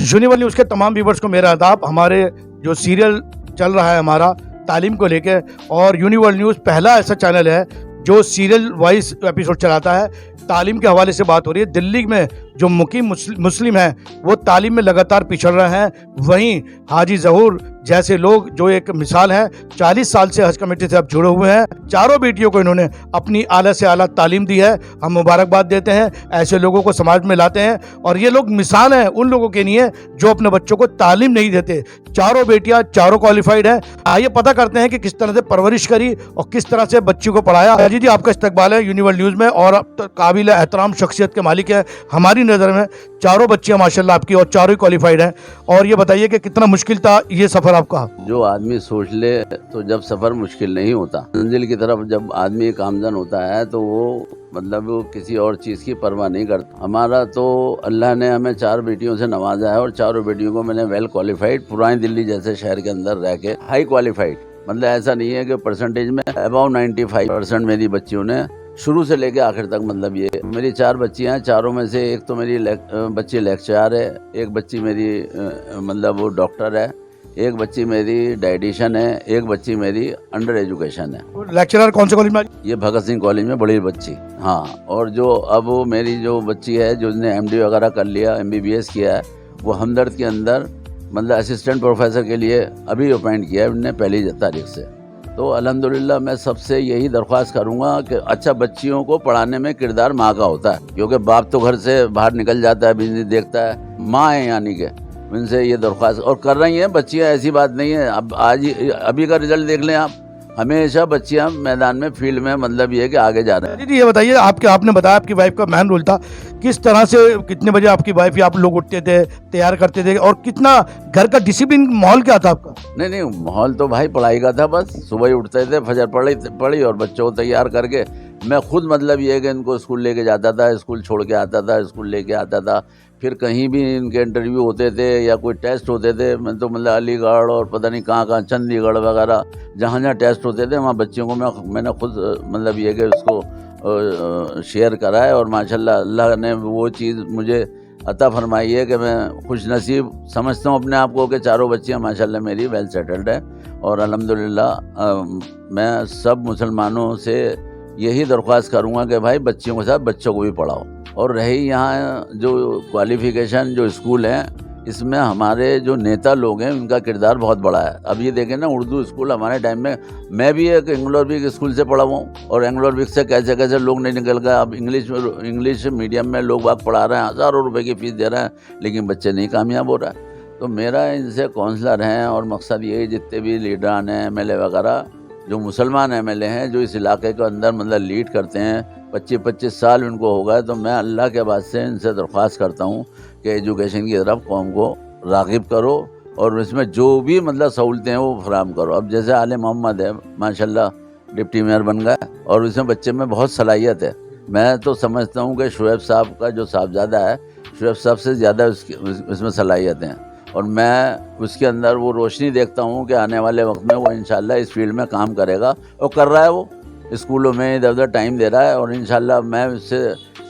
Universal news के तमाम viewers को मेरा आदाब। हमारे जो सीरियल चल रहा है हमारा तालीम को लेके, और यूनिवर्सल न्यूज़ पहला ऐसा चैनल है जो सीरियल वाइज एपिसोड चलाता है। तालीम के हवाले से बात हो रही है। दिल्ली में जो मुकीम मुस्लिम हैं वो तालीम में लगातार पिछड़ रहे हैं, वहीं हाजी ज़हूर जैसे लोग जो एक मिसाल है 40 साल से हज कमेटी से अब जुड़े हुए हैं। चारों बेटियों को इन्होंने अपनी आला से आला तालीम दी है। हम मुबारकबाद देते हैं, ऐसे लोगों को समाज में लाते हैं, और ये लोग मिसाल हैं उन लोगों के लिए जो अपने बच्चों को तालीम नहीं देते। चारों बेटियां चारों क्वालिफाइड हैं। आइए पता करते हैं कि किस तरह से परवरिश करी और किस तरह से बच्ची को पढ़ाया। हाजी जी, आपका इस्तकबाल है यूनिवर्सल न्यूज़ में, और अब तक काबिल एहतराम शख्सियत के मालिक है हमारी नज़र में। चारों बच्चियां माशाल्लाह आपकी और चारों ही क्वालिफाइड हैं। और ये बताइए कि कितना मुश्किल था ये सफ़र आपका? जो आदमी सोच ले तो जब सफ़र मुश्किल नहीं होता, मंजिल की तरफ जब आदमी कामज़न होता है तो वो मतलब वो किसी और चीज़ की परवाह नहीं करता। हमारा तो अल्लाह ने हमें 4 बेटियों से नवाजा है, और चारों बेटियों को मैंने वेल क्वालिफाइड, पुरानी दिल्ली जैसे शहर के अंदर रह के हाई क्वालिफाइड, मतलब ऐसा नहीं है कि परसेंटेज में अबाउट 95% मेरी बच्चियों ने शुरू से लेके आखिर तक, मतलब ये मेरी 4 बच्चियां हैं। चारों में से एक तो मेरी बच्ची लेक्चरर है, एक बच्ची मेरी मतलब वो डॉक्टर है, एक बच्ची मेरी डाइटिशियन है, एक बच्ची मेरी अंडर एजुकेशन है। लेक्चरर कौन से कॉलेज में? ये भगत सिंह कॉलेज में, बड़ी बच्ची। हाँ, और जो अब वो मेरी जो बच्ची है जो उसने MD वगैरह कर लिया, MBBS किया है, वो हमदर्द के अंदर मतलब असिस्टेंट प्रोफेसर के लिए अभी अपॉइंट किया है उन्होंने 1 तारीख से। तो अल्हम्दुलिल्लाह मैं सबसे यही दरख्वास्त करूँगा कि अच्छा, बच्चियों को पढ़ाने में किरदार माँ का होता है, क्योंकि बाप तो घर से बाहर निकल जाता है, बिजनेस देखता है, माँ है यानी कि उनसे ये दरख्वास्त और कर रही हैं बच्चियाँ। ऐसी बात नहीं है। अब आज अभी का रिजल्ट देख लें आप, हमेशा बच्चियाँ मैदान में, फील्ड में, मतलब ये है कि आगे जा रहे हैं। जी, ये बताइए, आपने बताया आपकी वाइफ का मेन रोल था, किस तरह से कितने बजे आपकी वाइफ या आप लोग उठते थे, तैयार करते थे, और कितना घर का डिसिप्लिन माहौल क्या था आपका? नहीं, माहौल तो भाई पढ़ाई का था। बस सुबह ही उठते थे, फजर पढ़ी और बच्चों को तैयार करके मैं खुद, मतलब ये है कि इनको स्कूल लेके जाता था, स्कूल छोड़ के आता था, स्कूल लेके आता था। फिर कहीं भी इनके इंटरव्यू होते थे या कोई टेस्ट होते थे, मैं तो मतलब अलीगढ़ और पता नहीं कहाँ चंडीगढ़ वगैरह जहाँ टेस्ट होते थे वहाँ बच्चियों को मैंने खुद, मतलब ये कि उसको शेयर करा है। और माशाल्लाह अल्लाह ने वो चीज़ मुझे अता फरमाई है कि मैं खुश नसीब समझता हूँ अपने आप को कि चारों बच्चियाँ माशाल्लाह मेरी वेल सेटल्ड है। और अल्हम्दुलिल्लाह मैं सब मुसलमानों से यही दरख्वास्त करूँगा कि भाई बच्चियों के साथ बच्चों को भी पढ़ाओ। और रही यहाँ जो क्वालिफ़िकेशन, जो स्कूल हैं, इसमें हमारे जो नेता लोग हैं उनका किरदार बहुत बड़ा है। अब ये देखें ना, उर्दू स्कूल हमारे टाइम में, मैं भी एक एंग्लो अरबिक स्कूल से पढ़ा हूँ, और एंग्लो अरबिक से कैसे कैसे लोग नहीं निकल गए। अब इंग्लिश मीडियम में लोग बाग पढ़ा रहे हैं, हज़ारों रुपए की फ़ीस दे रहे हैं, लेकिन बच्चे नहीं कामयाब हो रहा है। तो मेरा इनसे काउंसलर हैं, और मकसद ये, जितने भी लीडरान हैं, MLA वगैरह, जो मुसलमान MLA हैं जो इस इलाके के अंदर मतलब लीड करते हैं, 25-25 साल उनको हो गए, तो मैं अल्लाह के वास्ते इनसे दरख्वास्त करता हूँ कि एजुकेशन की तरफ कौम को राग़िब करो, और इसमें जो भी मतलब सहूलतें हैं वो फराहम करो। अब जैसे आले मोहम्मद है, माशाल्लाह डिप्टी मेयर बन गया, और उसमें बच्चे में बहुत सलाहियत है। मैं तो समझता हूँ कि शुएब साहब का जो साहबजादा है, शुएब साहब से ज़्यादा उसमें सलाहियत हैं, और मैं उसके अंदर वो रोशनी देखता हूँ कि आने वाले वक्त में वो इंशाल्लाह इस फील्ड में काम करेगा, और कर रहा है। वो स्कूलों में इधर उधर टाइम दे रहा है, और इंशाल्लाह मैं उससे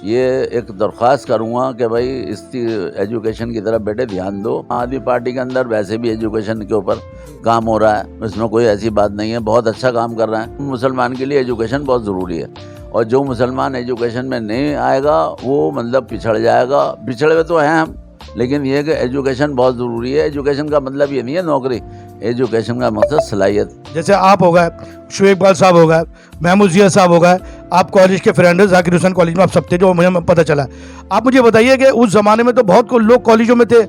ये एक दरख्वास्त करूँगा कि भाई इसकी एजुकेशन की तरफ बेटे ध्यान दो। आदमी पार्टी के अंदर वैसे भी एजुकेशन के ऊपर काम हो रहा है, उसमें कोई ऐसी बात नहीं है, बहुत अच्छा काम कर रहा है। मुसलमान के लिए एजुकेशन बहुत ज़रूरी है, और जो मुसलमान एजुकेशन में नहीं आएगा वो मतलब पिछड़ जाएगा। पिछड़े हुए तो हैं हम, लेकिन ये कि एजुकेशन बहुत ज़रूरी है। एजुकेशन का मतलब ये नहीं है नौकरी, एजुकेशन का मकसद सलाहियत। जैसे आप हो गए, शुएब इकबाल साहब हो गए, महमूद जिया साहब हो गए, आप कॉलेज के फ्रेंड, जाकिर हुसैन कॉलेज में आप सब थे, जो मुझे पता चला। आप मुझे बताइए कि उस ज़माने में तो बहुत लोग कॉलेजों में थे,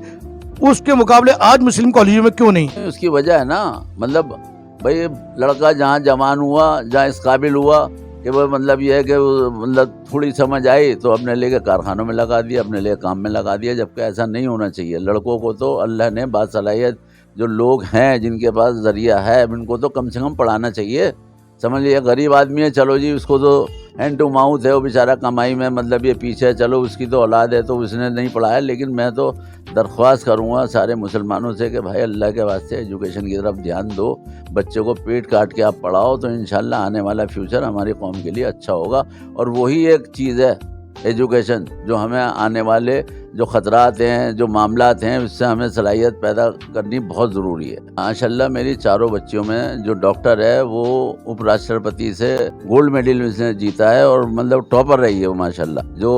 उसके मुकाबले आज मुस्लिम कॉलेजों में क्यों नहीं? उसकी वजह है ना, मतलब भाई लड़का जहाँ जवान हुआ, जहाँ इस काबिल हुआ कि वो मतलब ये है कि मतलब थोड़ी समझ आई तो अपने लेके कारखानों में लगा दिया, अपने लिए काम में लगा दिया, जबकि ऐसा नहीं होना चाहिए। लड़कों को तो अल्लाह ने बासलाहियत जो लोग हैं, जिनके पास ज़रिया है, उनको तो कम से कम पढ़ाना चाहिए। समझ लिया, गरीब आदमी है, चलो जी उसको तो हैंड टू माउथ है, वो बेचारा कमाई में मतलब ये पीछे है, चलो उसकी तो औलाद है तो उसने नहीं पढ़ाया। लेकिन मैं तो दरख्वास्त करूँगा सारे मुसलमानों से कि भाई अल्लाह के वास्ते एजुकेशन की तरफ ध्यान दो, बच्चों को पेट काट के आप पढ़ाओ, तो इंशाल्लाह आने वाला फ्यूचर हमारी कौम के लिए अच्छा होगा। और वही एक चीज़ है एजुकेशन, जो हमें आने वाले जो ख़तरात हैं, जो मामलात हैं, उससे हमें सलाहियत पैदा करनी बहुत ज़रूरी है। माशाल्लाह मेरी चारों बच्चियों में जो डॉक्टर है वो उपराष्ट्रपति से गोल्ड मेडल उसने जीता है और मतलब टॉपर रही है वो माशाल्लाह। जो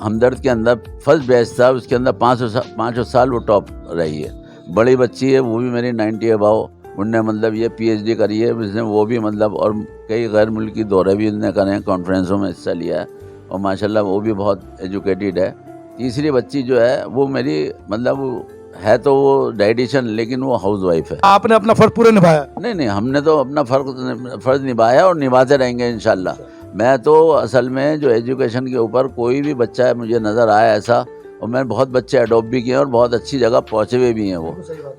हमदर्द के अंदर फर्स्ट बैच था उसके अंदर 5 साल वो टॉप रही है। बड़ी बच्ची है वो भी मेरी 90 अबाव, उनने मतलब ये PhD करी है उसने, वो भी मतलब और कई गैर मुल्की दौरे भी उन्होंने करे हैं, कॉन्फ्रेंसों में हिस्सा लिया है और माशाल्लाह वो भी बहुत एजुकेटेड है। तीसरी बच्ची जो है वो मेरी मतलब है तो वो डाइटिशियन लेकिन वो हाउस वाइफ है। आपने अपना फर्ज पूरा निभाया? नहीं, हमने तो अपना फ़र्ज़ निभाया और निभाते रहेंगे इंशाल्लाह। मैं तो असल में जो एजुकेशन के ऊपर कोई भी बच्चा है मुझे नज़र आया ऐसा, और मैंने बहुत बच्चे अडॉप्ट भी किए और बहुत अच्छी जगह पहुँचे हुए भी हैं वो।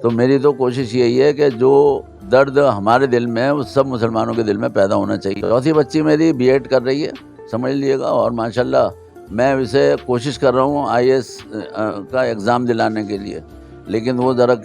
तो मेरी तो कोशिश यही है कि जो दर्द हमारे दिल में है वो सब मुसलमानों के दिल में पैदा होना चाहिए। चौथी बच्ची मेरी BEd कर रही है, समझ लीजिएगा, और माशाल्लाह मैं इसे कोशिश कर रहा हूँ IAS का एग्ज़ाम दिलाने के लिए, लेकिन वो ज़रा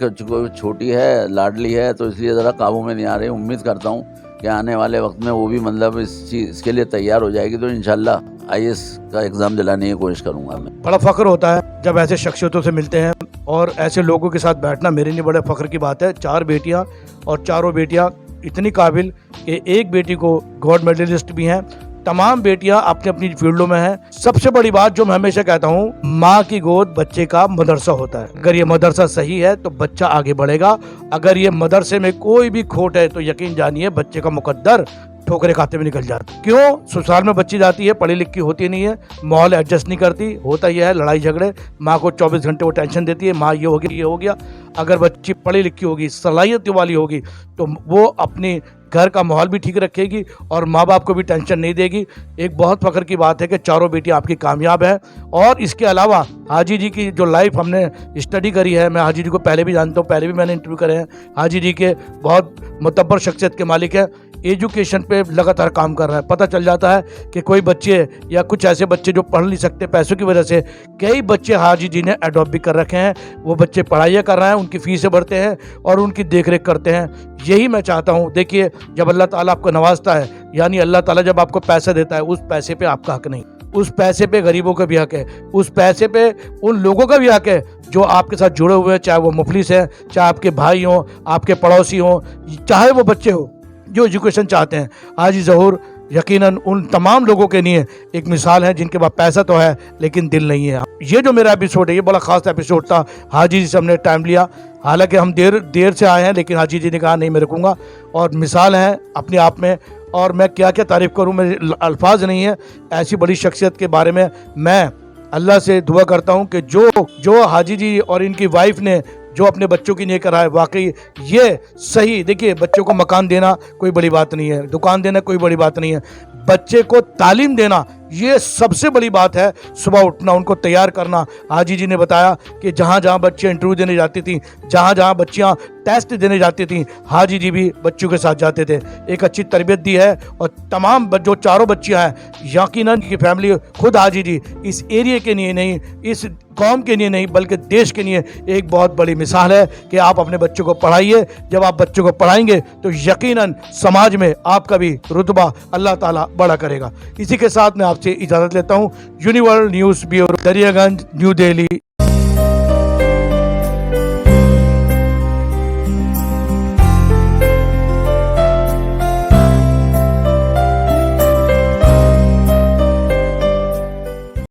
छोटी है, लाडली है, तो इसलिए ज़रा काबू में नहीं आ रही। उम्मीद करता हूँ कि आने वाले वक्त में वो भी मतलब इसके लिए तैयार हो जाएगी, तो इंशाल्लाह IAS का एग्ज़ाम दिलाने की कोशिश करूँगा मैं। बड़ा फ़ख्र होता है जब ऐसे शख्सियतों से मिलते हैं और ऐसे लोगों के साथ बैठना मेरे लिए बड़े फ़ख्र की बात है। 4 बेटियां और चारों बेटियां इतनी काबिल कि एक बेटी को गोल्ड मेडलिस्ट भी हैं, तमाम बेटियां अपनी अपनी फील्डों में हैं। सबसे बड़ी बात जो मैं हमेशा कहता हूँ, माँ की गोद बच्चे का मदरसा होता है। अगर ये मदरसा सही है तो बच्चा आगे बढ़ेगा, अगर ये मदरसे में कोई भी खोट है तो यकीन जानिए बच्चे का मुकद्दर ठोकरे खाते में निकल जाता। क्यों? ससुराल में बच्ची जाती है, पढ़ी लिखी होती नहीं है, माहौल एडजस्ट नहीं करती, होता यह है लड़ाई झगड़े, माँ को 24 घंटे वो टेंशन देती है, माँ ये हो गया ये हो गया। अगर बच्ची पढ़ी लिखी होगी, सलाहियत वाली होगी, तो वो अपनी घर का माहौल भी ठीक रखेगी और माँ बाप को भी टेंशन नहीं देगी। एक बहुत फख्र की बात है कि चारों बेटियां आपकी कामयाब हैं। और इसके अलावा हाजी जी की जो लाइफ हमने स्टडी करी है, मैं हाजी जी को पहले भी जानता हूँ, पहले भी मैंने इंटरव्यू करे हैं। हाजी जी के बहुत मुतब्बर शख्सियत के मालिक हैं, एजुकेशन पे लगातार काम कर रहा है। पता चल जाता है कि कोई बच्चे या कुछ ऐसे बच्चे जो पढ़ नहीं सकते पैसों की वजह से, कई बच्चे हाजी जी ने अडॉप्ट भी कर रखे हैं। वो बच्चे पढ़ाइयाँ कर रहे हैं, उनकी फीसें भरते हैं और उनकी देखरेख करते हैं। यही मैं चाहता हूँ। देखिए, जब अल्लाह ताला आपको नवाजता है, यानी अल्लाह ताला जब आपको पैसा देता है, उस पैसे पे आपका हक नहीं, उस पैसे पे गरीबों का भी हक है, उस पैसे पे उन लोगों का भी हक है जो आपके साथ जुड़े हुए हैं, चाहे वो मुफलिस हैं, चाहे आपके भाई हों, आपके पड़ोसी हों, चाहे वो बच्चे हों जो एजुकेशन चाहते हैं। हाजी ज़हूर यकीनन उन तमाम लोगों के लिए एक मिसाल है जिनके पास पैसा तो है लेकिन दिल नहीं है। ये जो मेरा एपिसोड है ये बड़ा ख़ास एपिसोड था। हाजी जी से हमने टाइम लिया, हालांकि हम देर से आए हैं, लेकिन हाजी जी ने कहा नहीं मैं रुकूँगा, और मिसाल है अपने आप में। और मैं क्या क्या तारीफ़ करूँ, मेरे अल्फाज नहीं है। ऐसी बड़ी शख्सियत के बारे में मैं अल्लाह से दुआ करता हूँ कि जो हाजी जी और इनकी वाइफ ने जो अपने बच्चों की नहीं करा है, वाकई ये सही। देखिए, बच्चों को मकान देना कोई बड़ी बात नहीं है, दुकान देना कोई बड़ी बात नहीं है, बच्चे को तालीम देना ये सबसे बड़ी बात है। सुबह उठना, उनको तैयार करना। हाजी जी ने बताया कि जहाँ जहाँ बच्चे इंटरव्यू देने जाती थी, जहाँ जहाँ बच्चियाँ टेस्ट देने जाती थी, हाजी जी भी बच्चों के साथ जाते थे। एक अच्छी तरबियत दी है। और तमाम जो चारों बच्चियाँ हैं, यकीनन की फैमिली, खुद हाजी जी इस एरिया के लिए नहीं, इस कौम के लिए नहीं, बल्कि देश के लिए एक बहुत बड़ी मिसाल है कि आप अपने बच्चों को पढ़ाइए। जब आप बच्चों को पढ़ाएंगे तो यकीनन समाज में आपका भी रुतबा अल्लाह ताला बड़ा करेगा। इसी के साथ मैं आपसे इजाज़त लेता हूँ। Universal news bureau, Daryaganj, new Delhi.